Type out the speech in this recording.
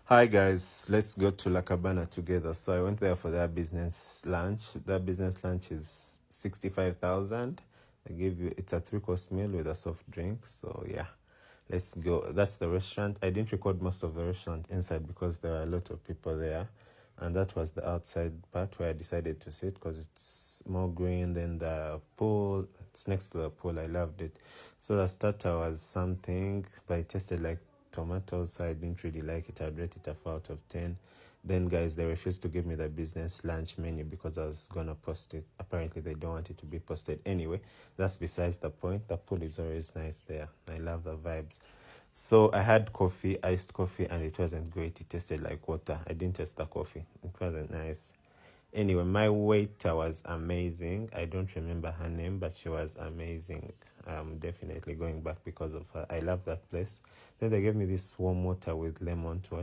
Hi guys, let's go to La Cabana together. So I went there for their business lunch. That business lunch is 65,000. They give you it's a three-course meal with a soft drink. So yeah, let's go. That's the restaurant. I didn't record most of the restaurant inside because there are a lot of people there, and that was the outside part where I decided to sit because it's more green than the pool. It's next to the pool. I loved it. So the starter was something, but it tasted like tomatoes, so I didn't really like it. I'd rate it a 4 out of 10. Then, guys, they refused to give me the business lunch menu because I was gonna post it. Apparently, they don't want it to be posted. Anyway, that's besides the point. The pool is always nice there. I love the vibes. So I had coffee, iced coffee, and it wasn't great. It tasted like water. I didn't taste the coffee. It wasn't nice. Anyway, my waiter was amazing. I don't remember her name, but she was amazing. I'm definitely going back because of her. I love that place. Then they gave me this warm water with lemon to